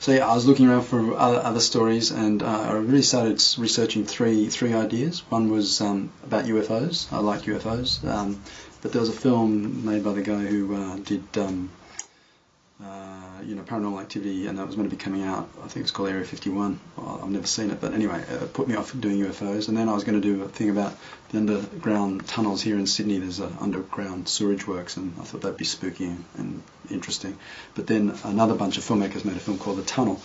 So yeah, I was looking around for other stories, and I really started researching three ideas. One was about UFOs. I like UFOs, but there was a film made by the guy who did Paranormal Activity, and that was meant to be coming out. I think it's called Area 51. Well, I've never seen it, but anyway, it put me off doing UFOs. And then I was going to do a thing about the underground tunnels here in Sydney. There's underground sewerage works, and I thought that'd be spooky and interesting. But then another bunch of filmmakers made a film called The Tunnel.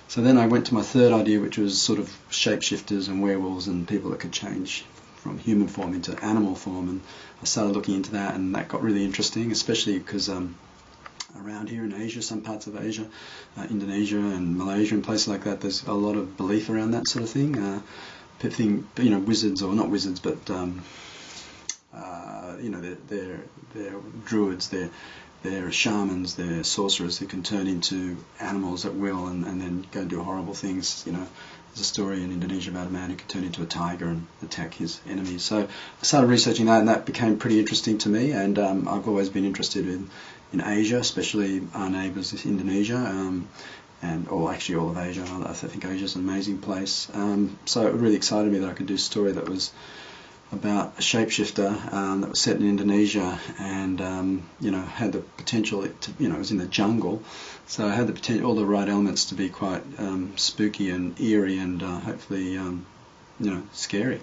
So then I went to my third idea, which was sort of shapeshifters and werewolves and people that could change from human form into animal form. And I started looking into that, and that got really interesting, especially because around here in Asia, some parts of Asia, Indonesia and Malaysia and places like that, there's a lot of belief around that sort of thing. Wizards, or not wizards, but they're druids, they're shamans, they're sorcerers who can turn into animals at will and then go and do horrible things. There's a story in Indonesia about a man who could turn into a tiger and attack his enemies. So I started researching that, and that became pretty interesting to me. And I've always been interested in Asia, especially our neighbours, Indonesia, or actually all of Asia. I think Asia's an amazing place. So it really excited me that I could do a story that was about a shapeshifter that was set in Indonesia, and had the potential to, it was in the jungle, so it had the potential, all the right elements to be quite spooky and eerie and hopefully scary.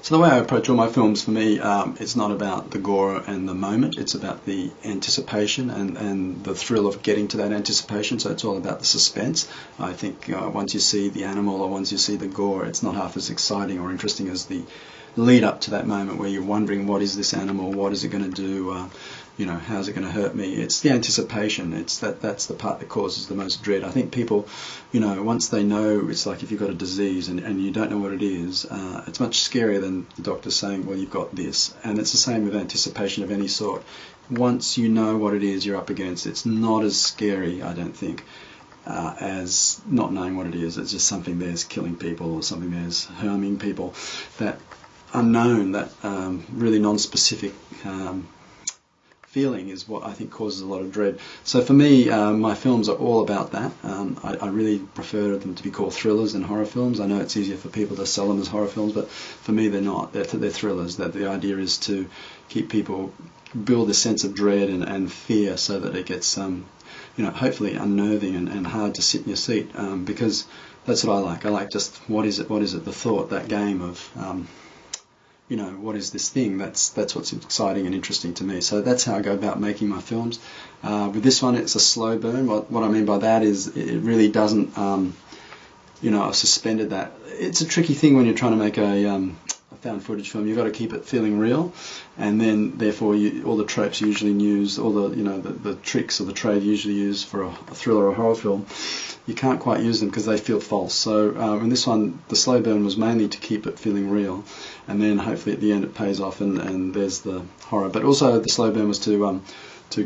So the way I approach all my films, for me, it's not about the gore and the moment, it's about the anticipation and the thrill of getting to that anticipation. So it's all about the suspense. I think once you see the animal or once you see the gore, it's not half as exciting or interesting as the lead up to that moment where you're wondering, what is this animal, what is it going to do, how's it going to hurt me. It's the anticipation. It's that's the part that causes the most dread. I think people, once they know, it's like if you've got a disease and you don't know what it is, it's much scarier than the doctor saying, well, you've got this. And it's the same with anticipation of any sort. Once you know what it is you're up against, it's not as scary, I don't think, as not knowing what it is. It's just something there's killing people, or something there's harming people. That unknown, that really non-specific feeling is what I think causes a lot of dread. So for me, my films are all about that. I really prefer them to be called thrillers than horror films. I know it's easier for people to sell them as horror films, but for me they're not. They're thrillers. That the idea is to keep people, build a sense of dread and fear, so that it gets hopefully unnerving and hard to sit in your seat, because that's what I like. I like just, what is it, the thought, that game of what is this thing? That's what's exciting and interesting to me. So that's how I go about making my films. With this one, it's a slow burn. What I mean by that is it really doesn't, I've suspended that. It's a tricky thing when you're trying to make a found footage film. You've got to keep it feeling real, and then therefore all the tropes usually used, all the the tricks or the trade usually used for a thriller or horror film, you can't quite use them because they feel false. So in this one, the slow burn was mainly to keep it feeling real, and then hopefully at the end it pays off and there's the horror. But also the slow burn was to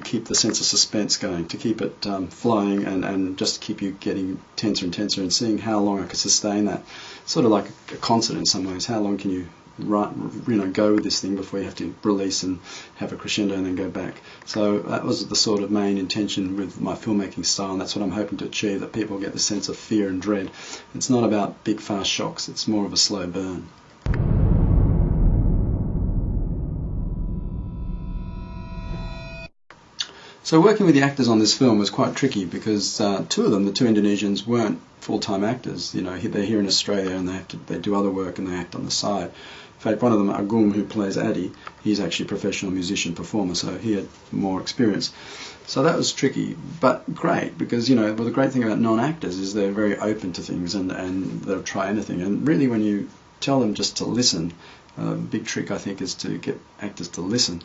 keep the sense of suspense going, to keep it flowing, and just keep you getting tenser and tenser and seeing how long I could sustain that. Sort of like a concert in some ways. How long can you go with this thing before you have to release and have a crescendo and then go back. So that was the sort of main intention with my filmmaking style, and that's what I'm hoping to achieve, that people get the sense of fear and dread. It's not about big fast shocks, it's more of a slow burn. So working with the actors on this film was quite tricky because two of them, the two Indonesians, weren't full-time actors. They're here in Australia and they do other work and they act on the side. In fact, one of them, Agung, who plays Adi, he's actually a professional musician performer, so he had more experience. So that was tricky, but great, because the great thing about non-actors is they're very open to things and they'll try anything. And really, when you tell them just to listen, a big trick I think is to get actors to listen.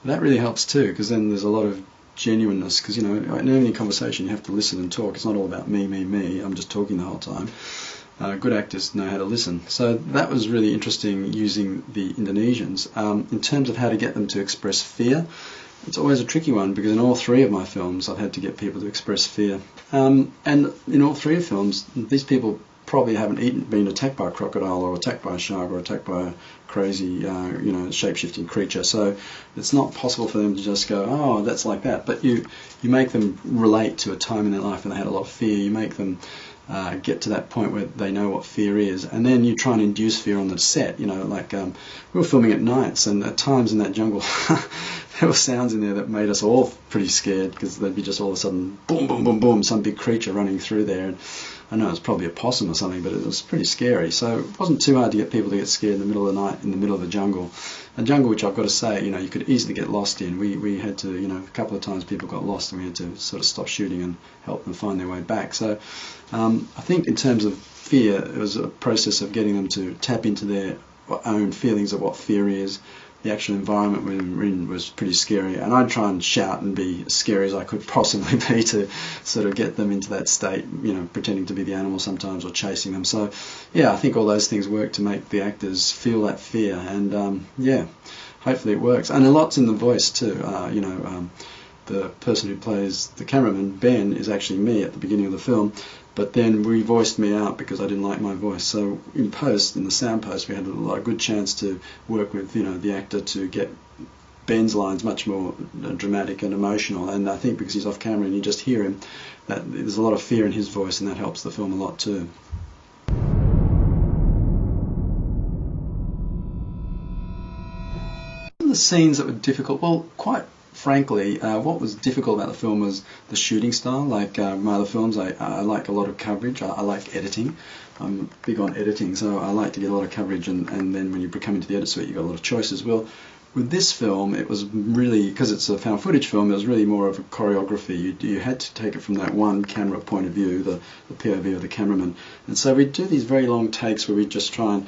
That really helps too, because then there's a lot of genuineness, because in any conversation you have to listen and talk. It's not all about me, I'm just talking the whole time. Good actors know how to listen. So that was really interesting using the Indonesians. In terms of how to get them to express fear, it's always a tricky one, because in all three of my films I've had to get people to express fear. And in all three films, these people probably haven't been attacked by a crocodile or attacked by a shark or attacked by a crazy, shape-shifting creature. So it's not possible for them to just go, oh, that's like that. But you make them relate to a time in their life when they had a lot of fear. You make them get to that point where they know what fear is, and then you try and induce fear on the set. Like we were filming at nights, and at times in that jungle there were sounds in there that made us all pretty scared, because there'd be just all of a sudden boom, boom, boom, boom, some big creature running through there. And I know it was probably a possum or something, but it was pretty scary. So it wasn't too hard to get people to get scared in the middle of the night in the middle of a jungle which I've got to say, you could easily get lost in. We had to, a couple of times people got lost, and we had to sort of stop shooting and help them find their way back. So I think in terms of fear, it was a process of getting them to tap into their own feelings of what fear is. The actual environment we were in was pretty scary, and I'd try and shout and be as scary as I could possibly be to sort of get them into that state, pretending to be the animal sometimes or chasing them. So yeah, I think all those things work to make the actors feel that fear, and yeah, hopefully it works. And a lot's in the voice too. The person who plays the cameraman, Ben, is actually me at the beginning of the film, but then we voiced me out because I didn't like my voice. So in the sound post, we had a good chance to work with the actor to get Ben's lines much more dramatic and emotional. And I think because he's off camera and you just hear him, that there's a lot of fear in his voice, and that helps the film a lot too. The scenes that were difficult, well, quite frankly, what was difficult about the film was the shooting style. Like my other films, I like a lot of coverage. I like editing. I'm big on editing, so I like to get a lot of coverage, and then when you come into the edit suite, you've got a lot of choices. Well, with this film, it was really, because it's a found footage film, it was really more of a choreography. You had to take it from that one camera point of view, the POV of the cameraman. And so we'd do these very long takes where we'd just try and,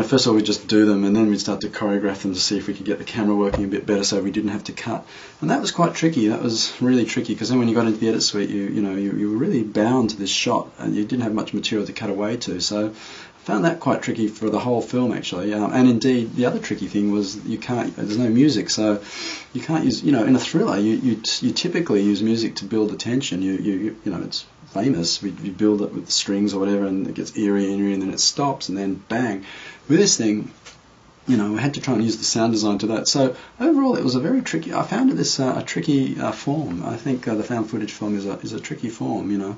first of all we'd just do them, and then we'd start to choreograph them to see if we could get the camera working a bit better so we didn't have to cut. And that was quite tricky. That was really tricky, because then when you got into the edit suite, you were really bound to this shot, and you didn't have much material to cut away to. So I found that quite tricky for the whole film, actually. And indeed, the other tricky thing was there's no music, so you can't use, in a thriller, you typically use music to build the tension. It's famous. You build it with strings or whatever, and it gets eerie, and then it stops, and then bang. With this thing, we had to try and use the sound design to that. So overall, it was a very tricky. I found it a tricky form. I think the found footage film is a tricky form. I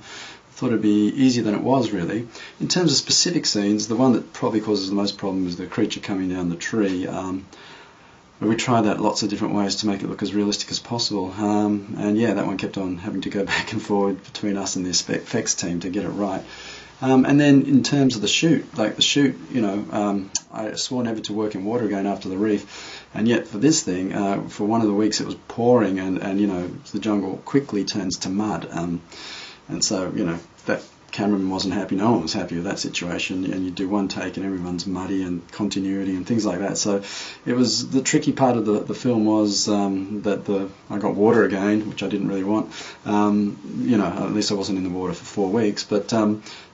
thought it'd be easier than it was, really. In terms of specific scenes, the one that probably causes the most problem is the creature coming down the tree. We tried that lots of different ways to make it look as realistic as possible, and yeah, that one kept on having to go back and forward between us and the effects team to get it right. And then in terms of the shoot, I swore never to work in water again after the reef, and yet for this thing, for one of the weeks it was pouring, and the jungle quickly turns to mud, and so that cameraman wasn't happy, no one was happy with that situation, and you do one take and everyone's muddy, and continuity and things like that. So it was, the tricky part of the film was that I got water again, which I didn't really want. At least I wasn't in the water for 4 weeks, but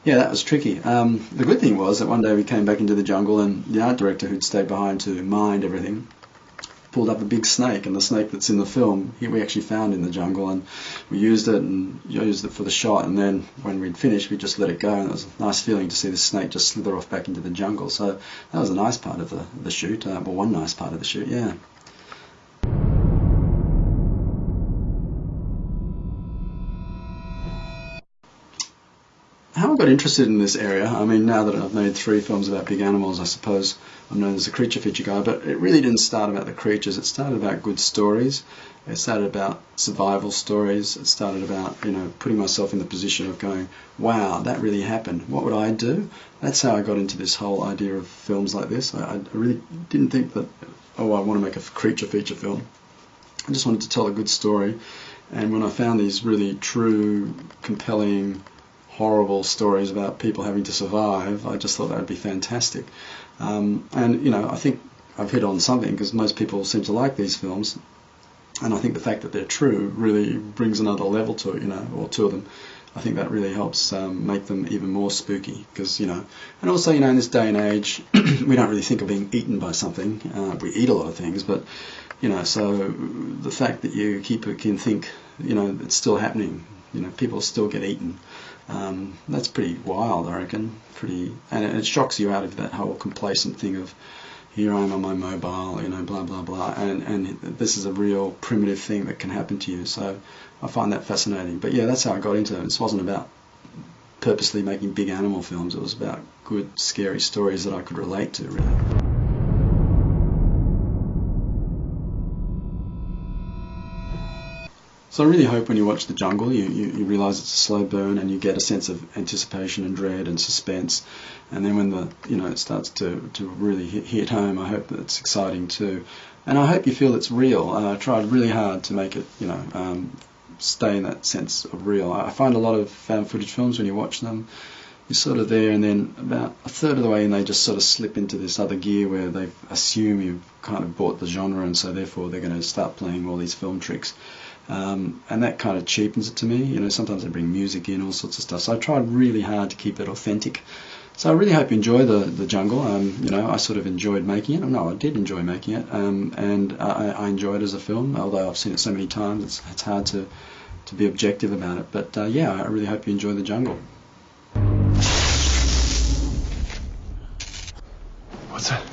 yeah, that was tricky. The good thing was that one day we came back into the jungle, and the art director who'd stayed behind to mind everything pulled up a big snake, and the snake that's in the film we actually found in the jungle, and we used it for the shot, and then when we'd finished we just let it go, and it was a nice feeling to see the snake just slither off back into the jungle. So that was a nice part of the shoot, one nice part of the shoot, yeah. How I got interested in this area, I mean, now that I've made 3 films about big animals, I suppose I'm known as a creature feature guy, but it really didn't start about the creatures. It started about good stories. It started about survival stories. It started about, putting myself in the position of going, wow, that really happened. What would I do? That's how I got into this whole idea of films like this. I really didn't think that, I want to make a creature feature film. I just wanted to tell a good story. And when I found these really true, compelling, horrible stories about people having to survive, I just thought that would be fantastic. And I think I've hit on something, because most people seem to like these films, and I think the fact that they're true really brings another level to it, or 2 of them. I think that really helps make them even more spooky, because and also in this day and age we don't really think of being eaten by something. We eat a lot of things, but so the fact that you can think you know, it's still happening. You know, people still get eaten. That's pretty wild, I reckon. And it shocks you out of that whole complacent thing of, here I am on my mobile, you know, blah blah blah, and this is a real primitive thing that can happen to you. So I find that fascinating. But yeah, that's how I got into it. This wasn't about purposely making big animal films. It was about good, scary stories that I could relate to, really. So I really hope when you watch The Jungle you realise it's a slow burn and you get a sense of anticipation and dread and suspense, and then when it starts to really hit home, I hope that it's exciting too, and I hope you feel it's real. I tried really hard to make it stay in that sense of real. I find a lot of found footage films, when you watch them, you're sort of there, and then about a third of the way in they just sort of slip into this other gear where they assume you've kind of bought the genre, and so therefore they're going to start playing all these film tricks. And that kind of cheapens it to me. You know, sometimes they bring music in, all sorts of stuff. So I tried really hard to keep it authentic. So I really hope you enjoy the Jungle. You know, I sort of enjoyed making it. No, I did enjoy making it, and I enjoy it as a film. Although I've seen it so many times, it's hard to be objective about it. But yeah, I really hope you enjoy the Jungle. What's that?